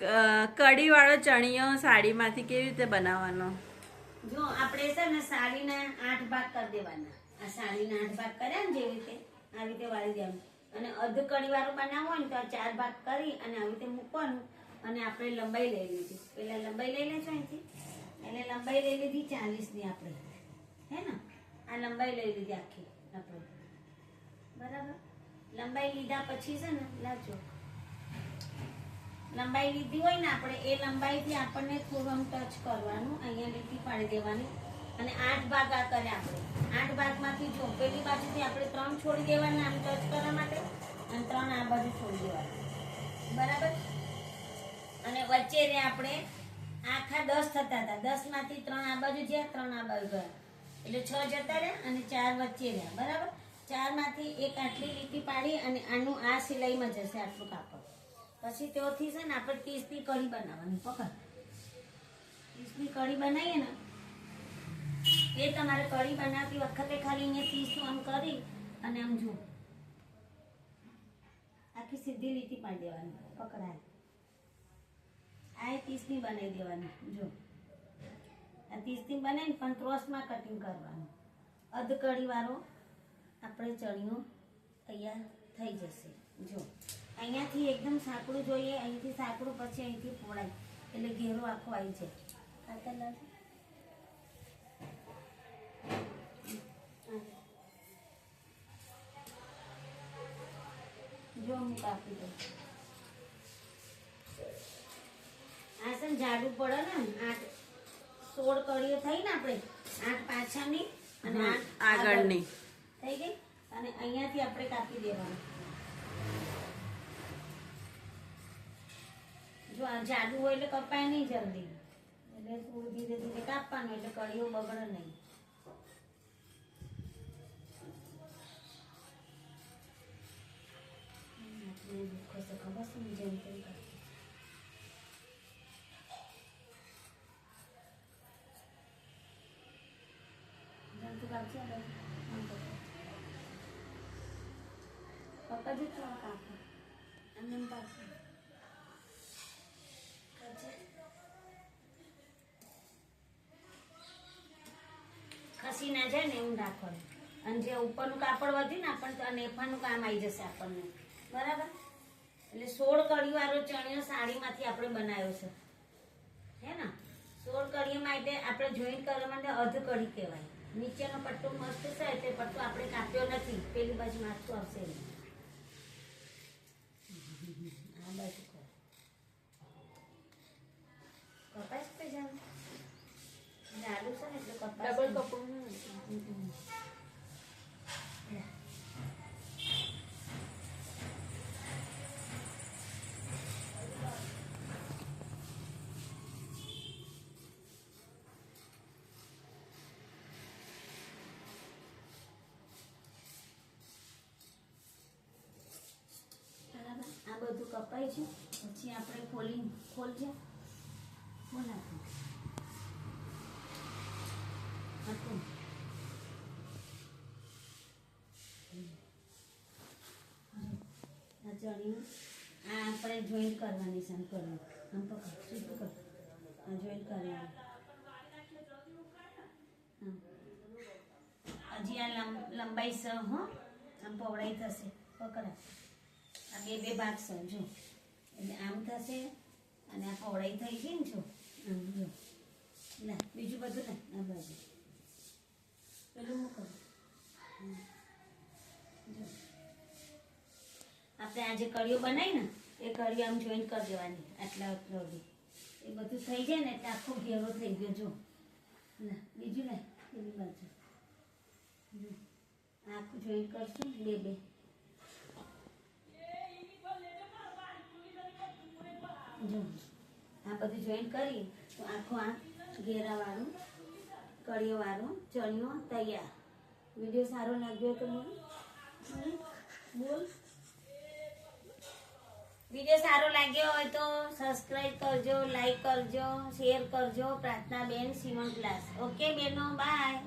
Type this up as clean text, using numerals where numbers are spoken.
કઢીવાળો ચણિયો સાડીમાંથી કેવી રીતે બનાવવાનો? જો આપણે છે ને સાડીના 8 ભાગ કરી દેવાના. આ સાડીના 8 ભાગ કર્યા ને જેવી રીતે આવી રીતે વાળી દેવાનું. અને અધ કડી વાળું બનાવવું હોય ને તો 4 ભાગ કરી અને આવી રીતે મૂકવાનું. અને આપણે લંબાઈ લઈ લીધી. પેલા લંબાઈ લઈ લેજો અહીંથી. એટલે લંબાઈ લઈ લીધી 40ની આપણે, હે ને? આ લંબાઈ લઈ લીધી આખી આપણે, બરાબર. લંબાઈ લીધા પછી છે ને લાવજો, લંબાઈ લીધી હોય ને આપણે એ લંબાઈથી આપણને થોડું આમ ટચ કરવાનું, અહીંયા લીટી પાડી દેવાની. અને 8 ભાગ આ કર્યા આપણે. 8 ભાગમાંથી જો પેલી બાજુથી આપણે 3 છોડી દેવાના આમ ટચ કરવા માટે, અને 3 આ બાજુ છોડી દેવાના, બરાબર. અને વચ્ચે રે આપણે આખા 10 થતા હતા, 10માંથી 3 આ બાજુ ગયા, 3 આ બાજુ ગયા, એટલે 6 જતા રહ્યા અને 4 વચ્ચે રહ્યા, બરાબર. 4માંથી એક આટલી લીટી પાડી અને આનું આ સિલાઈમાં જશે આટલું કાપડ. પછી ત્યાંથી છે ને આપણે 30ની કઢી બનાવવાની. પકડ, 30ની કઢી બનાવીએ ને એ તમારે કઢી બનાવતી વખતે ખાલી અહીંયા 30નું આમ કરી અને આમ જો આખી સીધી લીટી પાડી દેવાની. પકડાય આ 30ની બનાવી દેવાની. જો આ 30ની બનાવીને પણ ક્રોસમાં કટિંગ કરવાનું. અધ કઢી વાળો આપણે ચણિયો તૈયાર થઈ જશે. જો અહીંયાથી એકદમ સાંકડું જોઈએ, અહીંથી સાંકડું, પછી અહીંથી પોળાય, એટલે ઘેરો આખો આવી જાય. કાતર લાવજો. જો હું કાપી દઉં. આ છે ને જાડું પડે ને, 16 કળીઓ થઈ ને આપણે, 8 પાછળની અને 8 આગળની થઈ ગઈ. અને અહીંયાથી આપણે કાપી દેવાનું. જો આ જાડું હોય એટલે કપાય નહીં જલ્દી, એટલે થોડું ધીરે ધીરે કાપવાનું, એટલે કળીઓ બગડે નહીં. ખબર છે ને જેમ તેમ કાપી. જંતુ કાપશે પપ્પા જ કાપો એમને પાછું ખસી ના જાય ને એવું રાખવાનું. અને જે ઉપરનું કાપડ વધ્યું ને આપણને તો નેફાનું કામ આવી જશે આપણને, બરાબર. એટલે 16 કળી વાળો ચણિયો સાડીમાંથી આપણે બનાવ્યો છે, હે ને? 16 કળીઓ માટે આપણે જોઈન્ટ કરવા માટે અધ કળી કહેવાય. નીચેનો પટ્ટો મસ્ત છે, તે પટ્ટો આપણે કાપ્યો નથી, પેલી બાજુ માથું આવશે નહીં. આ બાજુ કપાસ પે જાવ જાડું છે ને એટલે કપાસ ડબલ કપડું. આ બધું કપાય છે. પછી આપણે ખોલજો, બોલાતું હતું. આ ચણીનું આ આપણે જોઈન્ટ કરવાની છે. આમ પકડ, સીધું કર, આ જોઈન્ટ કરવાનું. હજી આ લંબાઈ છે, હો, આમ પહોળાઈ થશે. પકડા, આ બે ભાગ છે, જો. એટલે આમ થશે અને આ પહોળાઈ થઈ ગઈ ને, જો આમ. જો ના બીજું બધું ને આ બાજુ પેલું મૂકો. જો આપણે આ જે કળીઓ બનાવી ને એ કળીઓ આમ જોઈન્ટ કરી દેવાની. આટલા સુધી એ બધું થઈ જાય ને એટલે આખો ઘેરો થઈ ગયો. જો ના બીજું ને પેલી બાજુ આખું જોઈન્ટ કરશું. બે જો આ બધું જોઈન્ટ કરી તો આખું આ ઘેરાવાળું કળીઓવાળું ચણિયો તૈયાર. વિડીયો સારો લાગ્યો તો બોલ. વિડીયો સારો લાગ્યો હોય તો સબસ્ક્રાઈબ કરજો, લાઈક કરજો, શેર કરજો. પ્રાર્થના બેન સીવણ ક્લાસ. ઓકે બેનો, બાય.